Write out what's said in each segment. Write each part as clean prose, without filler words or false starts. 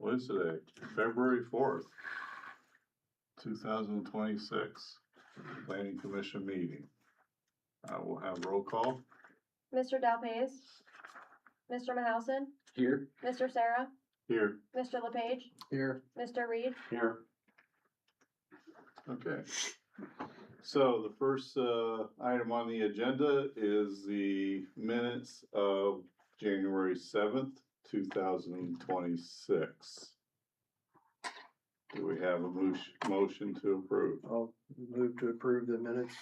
what is today? February 4th, 2026, Planning Commission meeting. We'll have roll call. Mr. Dalpace, Mr. Mahousen, Here. Mr. Sarah, Here. Mr. LePage, Here. Mr. Reed. Here. Okay. So the first item on the agenda is the minutes of January 7th, 2026. Do we have a motion to approve? I'll move to approve the minutes.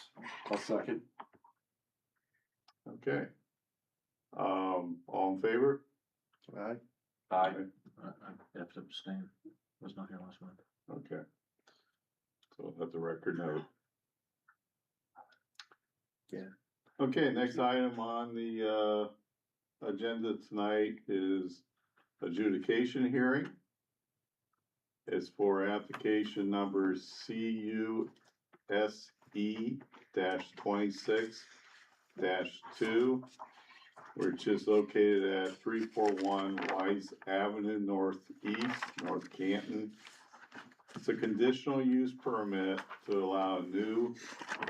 I'll second. Okay. All in favor? Aye. Aye. I have to abstain. Was not here last month. Okay. So let the record note. Yeah. Okay, next item on the agenda tonight is adjudication hearing. It's for application number CUSE-26-2, which is located at 341 Wise Avenue Northeast, North Canton. It's a conditional use permit to allow a new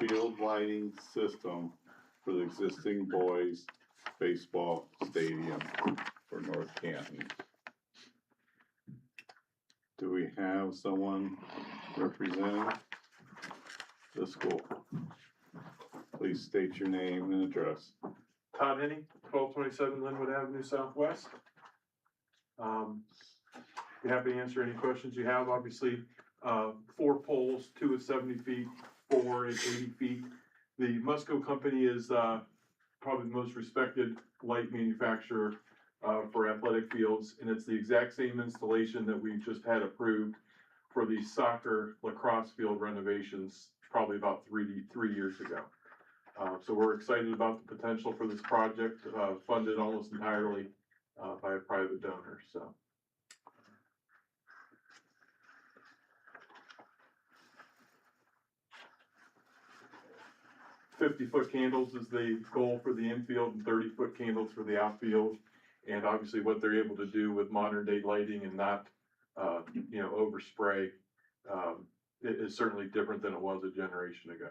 field lighting system for the existing boys baseball stadium for North Canton. Do we have someone representing the school? Please state your name and address. Todd Henning, 1227 Linwood Avenue Southwest. Be happy to answer any questions you have. Obviously, 4 poles, 2 is 70 feet, 4 is 80 feet. The Musco company is probably the most respected light manufacturer for athletic fields, and it's the exact same installation that we just had approved for the soccer lacrosse field renovations probably about 3 years ago. So we're excited about the potential for this project, funded almost entirely by a private donor. So. "50-foot candles is the goal for the infield and 30-foot candles for the outfield. And obviously what they're able to do with modern day lighting and not, overspray, it is certainly different than it was a generation ago.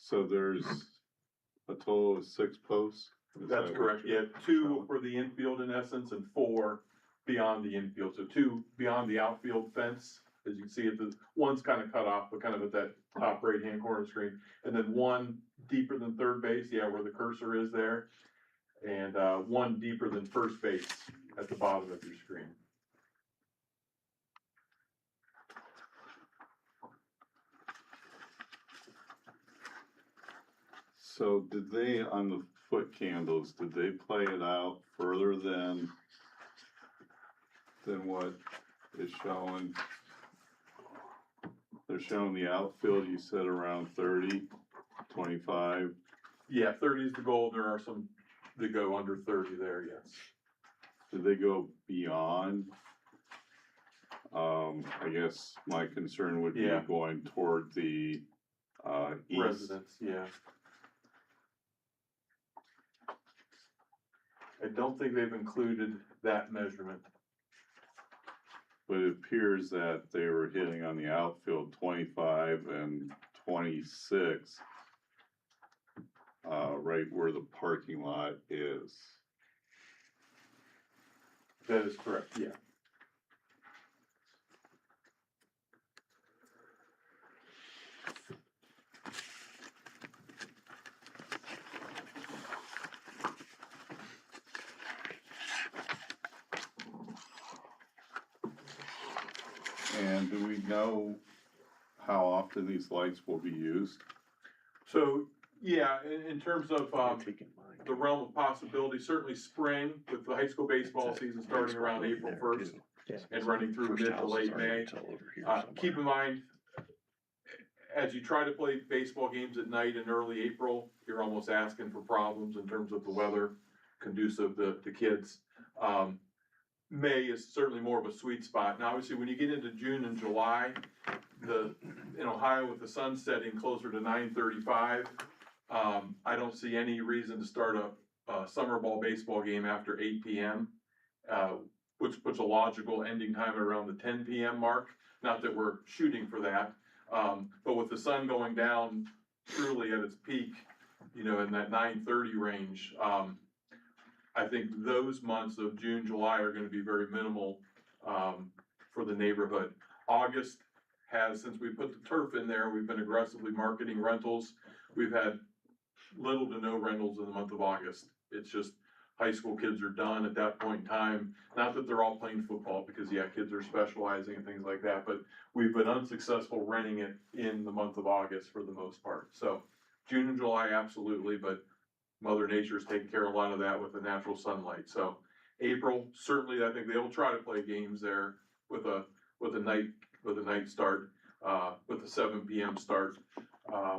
So there's a total of 6 posts? That's correct. Yeah, 2 for the infield in essence and 4 beyond the infield. So 2 beyond the outfield fence. As you can see, one's kind of cut off, but kind of at that top right-hand corner screen. And then 1 deeper than third base, where the cursor is there. And 1 deeper than first base at the bottom of your screen. So did they, on the foot candles, did they play it out further than what is showing? They're showing the outfield, you said around 30, 25. Yeah, 30 is the goal. There are some that go under 30 there, yes. Did they go beyond? I guess my concern would be going toward the east. Residents, yeah. I don't think they've included that measurement. But it appears that they were hitting on the outfield 25 and 26, right where the parking lot is. That is correct, yeah. And do we know how often these lights will be used? So, yeah, in terms of the realm of possibility, certainly spring with the high school baseball season starting around April 1st and running through mid to late May. Keep in mind, as you try to play baseball games at night in early April, you're almost asking for problems in terms of the weather conducive to kids. May is certainly more of a sweet spot. Now, obviously, when you get into June and July, in Ohio with the sun setting closer to 9:35, I don't see any reason to start a summer ball baseball game after 8 p.m., which puts a logical ending time at around the 10 p.m. mark. Not that we're shooting for that, but with the sun going down truly at its peak, in that 9:30 range, I think those months of June, July are gonna be very minimal, for the neighborhood. August has, since we put the turf in there, we've been aggressively marketing rentals. We've had little to no rentals in the month of August. It's just high school kids are done at that point in time. Not that they're all playing football, because kids are specializing and things like that, but we've been unsuccessful renting it in the month of August for the most part. So June and July, absolutely, but Mother Nature's taking care of a lot of that with the natural sunlight. So April, certainly, I think they will try to play games there with a night start, with a 7 p.m. start,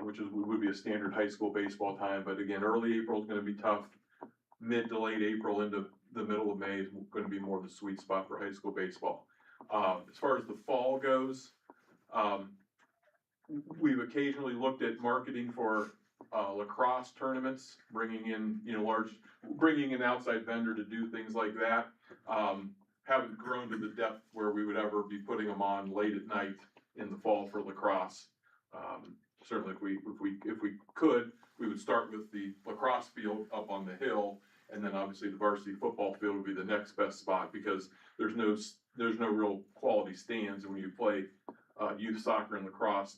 which would be a standard high school baseball time. But again, early April is gonna be tough. Mid to late April into the middle of May is gonna be more of the sweet spot for high school baseball. As far as the fall goes, we've occasionally looked at marketing for lacrosse tournaments, bringing in, bringing an outside vendor to do things like that. Haven't grown to the depth where we would ever be putting them on late at night in the fall for lacrosse. Certainly if we could, we would start with the lacrosse field up on the hill, and then obviously the varsity football field would be the next best spot, because there's no real quality stands, and when you play youth soccer and lacrosse,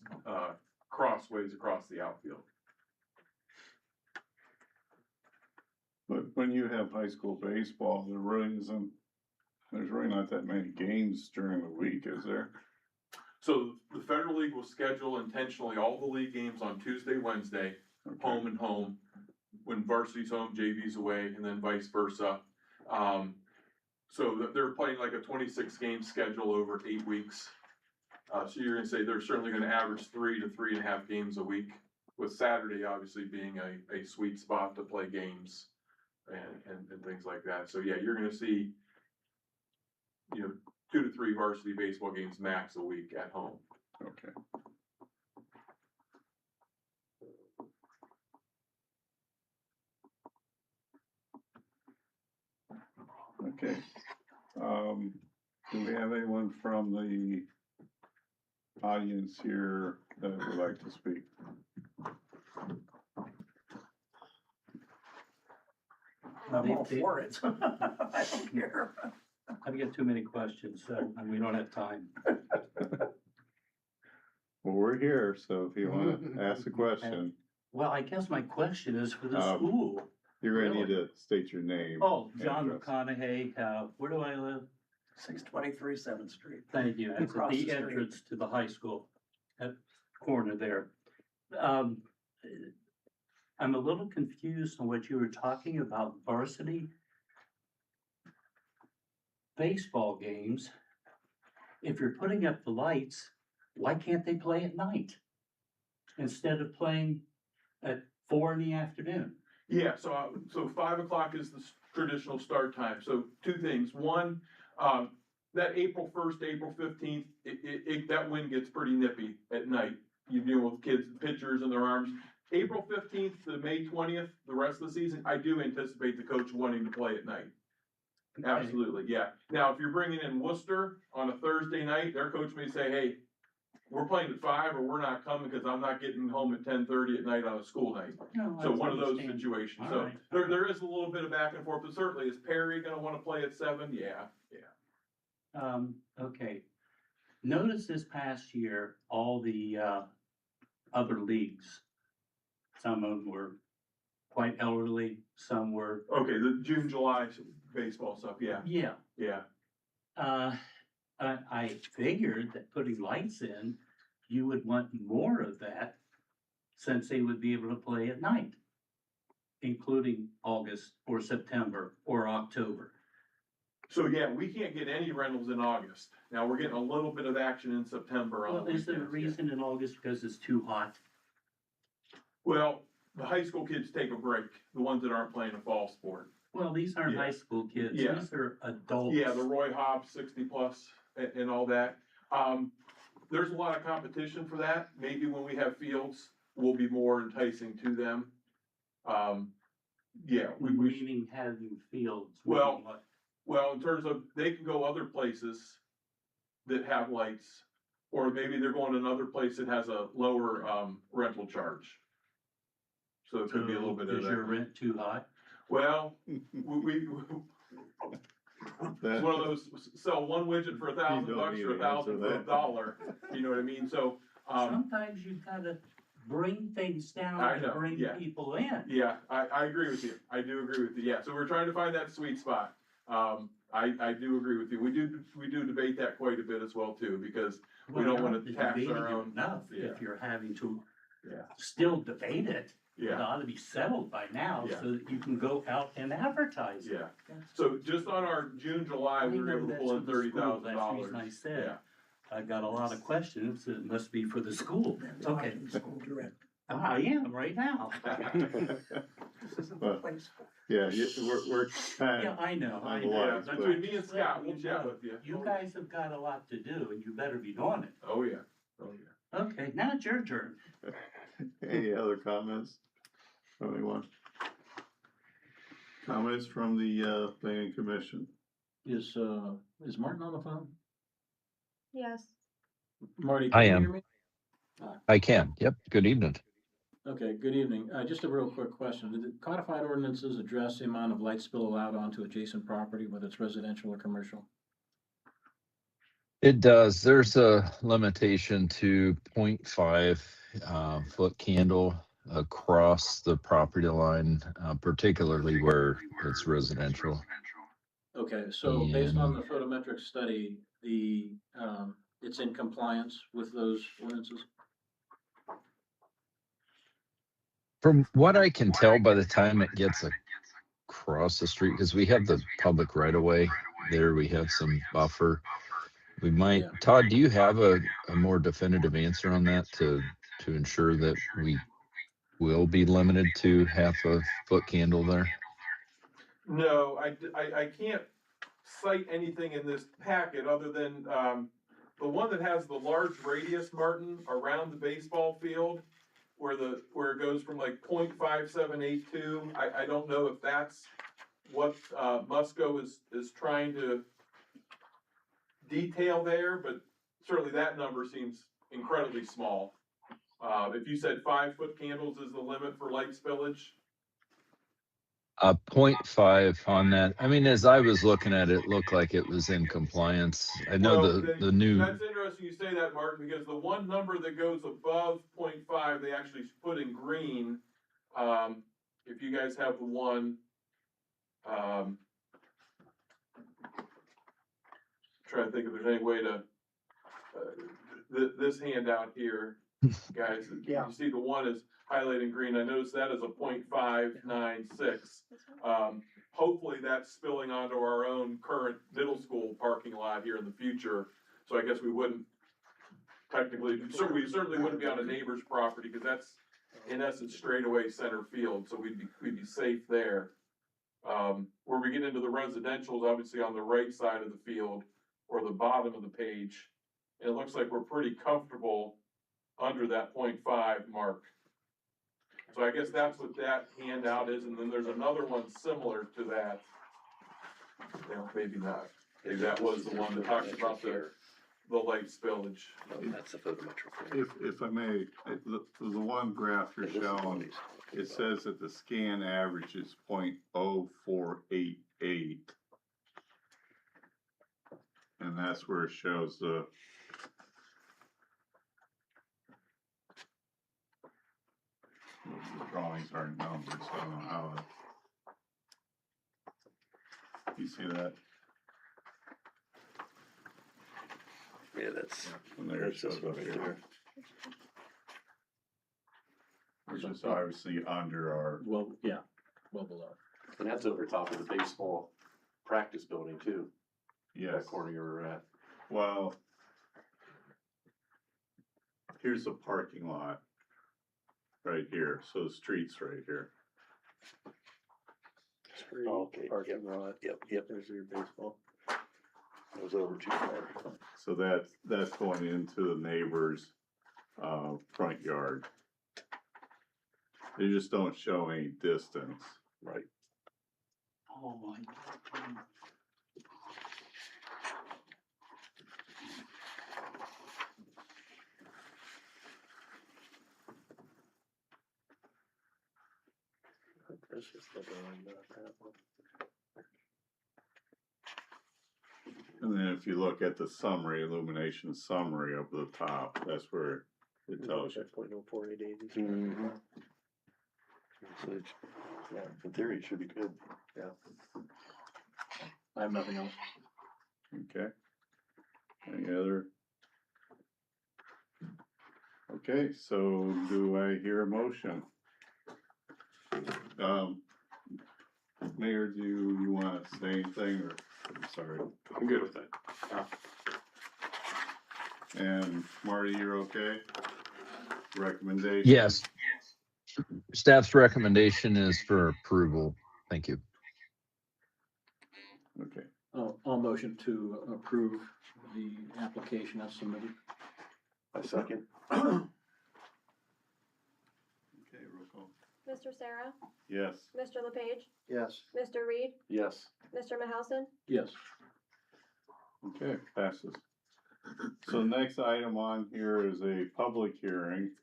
crossways across the outfield. But when you have high school baseball, there's really not that many games during the week, is there? So the Federal League will schedule intentionally all the league games on Tuesday, Wednesday, Okay. home and home. When varsity's home, JV's away, and then vice versa. So they're playing like a 26 game schedule over 8 weeks. So you're gonna say they're certainly gonna average 3 to 3.5 games a week, with Saturday obviously being a sweet spot to play games and things like that. So you're gonna see, 2 to 3 varsity baseball games max a week at home. Okay. Okay. Do we have anyone from the audience here that would like to speak? I'm all for it. I don't care. I've got too many questions, and we don't have time. Well, we're here, so if you wanna ask a question, Well, I guess my question is for the Um, school. you're gonna need to state your name. Oh, John address. McConaughey, where do I live? 623 7th Street. Thank you, that's at Across the the street. entrance to the high school, at corner there. I'm a little confused on what you were talking about varsity baseball games. If you're putting up the lights, why can't they play at night? Instead of playing at 4 in the afternoon? Yeah, so 5 o'clock is the traditional start time. So 2 things. One, that April 1st, April 15th, that wind gets pretty nippy at night. You deal with kids, pitchers in their arms. April 15th to May 20th, the rest of the season, I do anticipate the coach wanting to play at night. Okay. Absolutely, yeah. Now, if you're bringing in Worcester on a Thursday night, their coach may say, hey, we're playing at 5 or we're not coming because I'm not getting home at 10:30 at night on a school night. No, So that's one of those understandable. situations. All So right. there is a little bit of back and forth, but certainly is Perry gonna wanna play at 7? Yeah. Okay. Notice this past year, all the, other leagues, some of them were quite elderly, some were, Okay, the June, July baseball stuff, yeah, yeah. yeah. I figured that putting lights in, you would want more of that, since they would be able to play at night, including August or September or October. So yeah, we can't get any rentals in August. Now, we're getting a little bit of action in September on Well, the is there a weekends, yeah. reason in August because it's too hot? Well, the high school kids take a break, the ones that aren't playing a fall sport. Well, these aren't Yeah. high school kids, Yeah. these are adults. Yeah, the Roy Hobbs 60+ and all that. There's a lot of competition for that. Maybe when we have fields, we'll be more enticing to them. Yeah, we Meaning having fields. Well- meaning what? well, in terms of, they can go other places that have lights, or maybe they're going to another place that has a lower, rental charge. So it could be a little bit of Is your that. rent too high? Well, we it's one of those, sell one widget for $1,000 You don't or need to $1,000 answer for that. $1, you know what I mean? So, Sometimes you've gotta bring things I down to know, bring yeah. people in. yeah, I agree with you. I do agree with you. Yeah, so we're trying to find that sweet spot. I do agree with you. We do debate that quite a bit as well too, because we Well, don't wanna you're tax debating our it own. enough Yeah. if you're having to Yeah, still debate it. It yeah, ought to be settled by now Yeah. so that you can go out and advertise it. yeah. So just on our June, July, we I were know able to that's pull in for the school. $30,000. That's the reason I said, Yeah, I've got a lot of questions, it must be for the school. That's Okay, talking School director. I am right now. This isn't the Well, place. Yeah, we're kind Yeah, of, I know, I On the know. lines, but between I'm me and just letting Scott, we'll you chat know, with you. You guys have got a lot to do and you better be doing it. Oh, yeah, oh, yeah. Okay, now it's your turn. any other comments from anyone? Comments from the, planning commission? Is Martin on the phone? Yes. Marty, I can you am. hear me? I can. Yep. Good evening. Okay, good evening. Just a real quick question. Did the codified ordinances address the amount of light spill allowed onto adjacent property, whether it's residential or commercial? It does. There's a limitation to 0.5 foot candle across the property line, particularly where it's residential. Okay, so based on And- the photometric study, it's in compliance with those ordinances? From what I can tell, by the time it gets across the street, because we have the public right of way there, we have some buffer. We might, Yeah. Todd, do you have a more definitive answer on that to ensure that we will be limited to half a foot candle there? No, I can't cite anything in this packet other than, the one that has the large radius, Martin, around the baseball field, where it goes from like 0.5782. I don't know if that's what, Musco is trying to detail there, but certainly that number seems incredibly small. If you said 5-foot candles is the limit for light spillage, 0.5 on that. I mean, as I was looking at it, it looked like it was in compliance. I know well, the then new, that's interesting you say that, Martin, because the one number that goes above 0.5, they actually put in green. If you guys have the one, trying to think if there's any way to, this handout here, guys, Yeah. you see the one is highlighted in green. I noticed that is a 0.596. Hopefully that's spilling onto our own current middle school parking lot here in the future. So I guess we wouldn't technically, we certainly wouldn't be on a neighbor's property, because that's in essence straightaway center field, so we'd be safe there. Where we get into the residential's obviously on the right side of the field or the bottom of the page. And it looks like we're pretty comfortable under that 0.5 mark. So I guess that's what that handout is, and then there's another one similar to that. Well, maybe not. Maybe that was the one that talks about the light spillage. That's the photometric. If I may, the one graph you're showing, it says that the scan average is 0.0488. And that's where it shows the drawings aren't numbers, so I don't know how you see that? Yeah, that's. And there it shows up here. Which is obviously under our, Well, yeah, well below. And that's over top of the baseball practice building too. Yes. According to where we're at. Well, here's the parking lot. Right here, so the street's right here. Street, Okay, parking lot. Yep. There's your baseball. It was over too far. So that's going into the neighbor's, front yard. They just don't show any distance. Right. Oh, my God. That's just the drawing, not that one. And then if you look at the summary, illumination summary up at the top, that's where it tells you. 0.0480. Mm-hmm. So, yeah, in theory, it should be good. I have nothing else. Okay. Any other? Okay, so do I hear a motion? Mayor, do you wanna say anything, or, I'm sorry, I'm good with that. and Marty, you're okay? Recommendation? Yes. Staff's recommendation is for approval. Thank you. Okay, I'll motion to approve the application as submitted. I second. okay, roll call. Mr. Sarah, Yes, Mr. LePage, Yes. Mr. Reed, Yes. Mr. Mahousen, Yes. okay, passes. So the next item on here is a public hearing,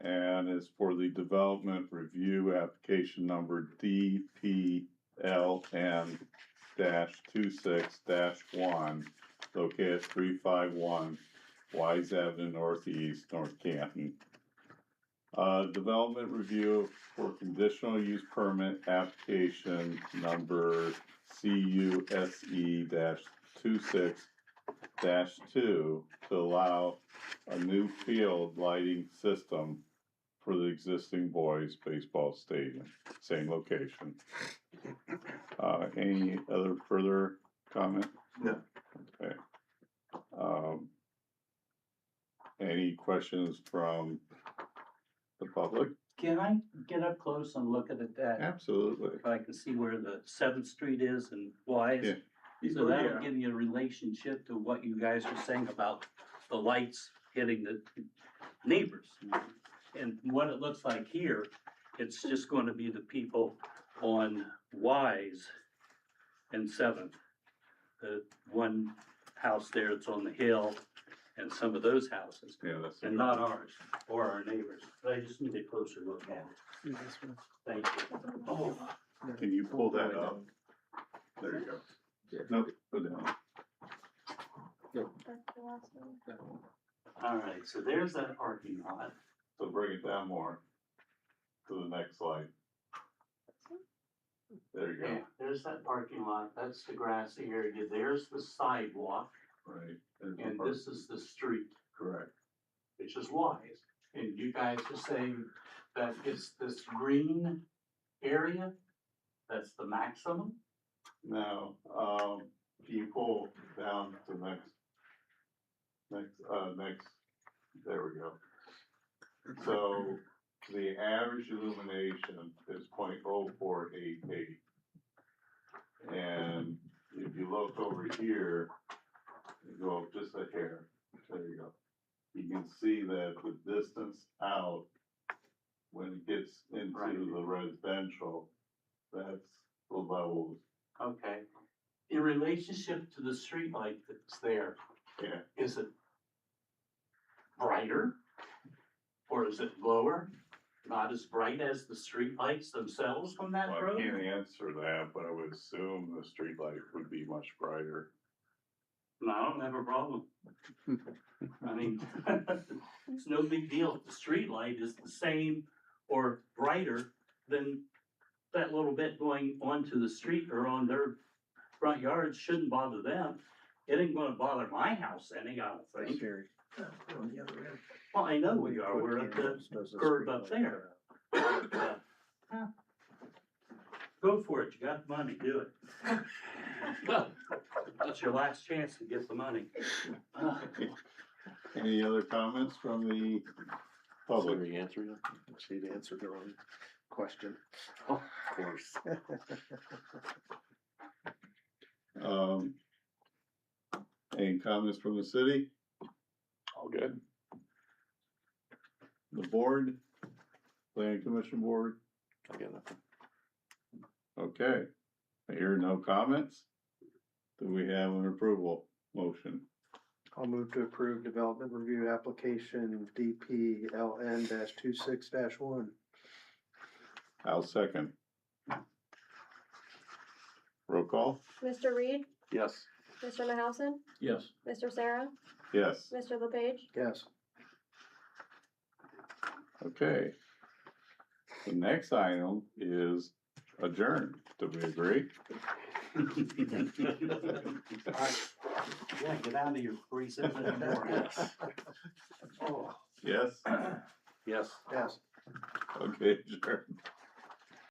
and is for the development review application number DPLN-26-1, located at 351 Wise Avenue Northeast, North Canton. Development review for conditional use permit application number CUSE-26-2 to allow a new field lighting system for the existing boys baseball stadium, same location. Any other further comment? No. Okay. Any questions from the public? Can I get up close and look at that? Absolutely. If I can see where the Seventh Street is and Wise. Yeah. So that'll give you a relationship to what you guys were saying about the lights hitting the neighbors. And what it looks like here, it's just gonna be the people on Wise and Seventh. The one house there, it's on the hill, and some of those houses, Yeah, that's. and not ours or our neighbors. But I just need a closer look at it. Thank you. Oh, Can you pull that up? There you go. Nope, go down. that's the last one. all right, so there's that parking lot. So bring it down more to the next slide. There you go. Yeah, there's that parking lot, that's the grassy area, there's the sidewalk, Right. There's the and part- this is the street, Correct. which is Wise. And you guys are saying that it's this green area, that's the maximum? Now, can you pull down to next, there we go. So the average illumination is 0.0488. And if you look over here, you go up just a hair, there you go. You can see that the distance out, when it gets into Right. the residential, that's the levels. Okay. In relationship to the street light that's there, Yeah, is it brighter? Or is it lower? Not as bright as the street lights themselves from that well, I road? can't answer that, but I would assume the streetlight would be much brighter. No, I don't have a problem. I mean, it's no big deal if the street light is the same or brighter than that little bit going onto the street or on their front yard shouldn't bother them. It ain't gonna bother my house any, I don't think. Here. On the other end. Well, I know we are, we're at the curb up there. Go for it, you got the money, do it. That's your last chance to get the money. Any other comments from the public? Siri answered it. She'd answered her own question. Oh, of course. Any comments from the city? All good. The board? Planning Commission board? I got nothing. Okay. I hear no comments. Do we have an approval motion? I'll move to approve development review application DPLN 26-1. I'll second. Roll call? Mr. Reed, Yes. Mr. Mahousen, Yes. Mr. Sarah, Yes. Mr. LePage, Yes. Okay. The next item is adjourned. Do we agree? Yeah, get out of your free sitting at the door. Yes? Yes. Yes. Okay, adjourned.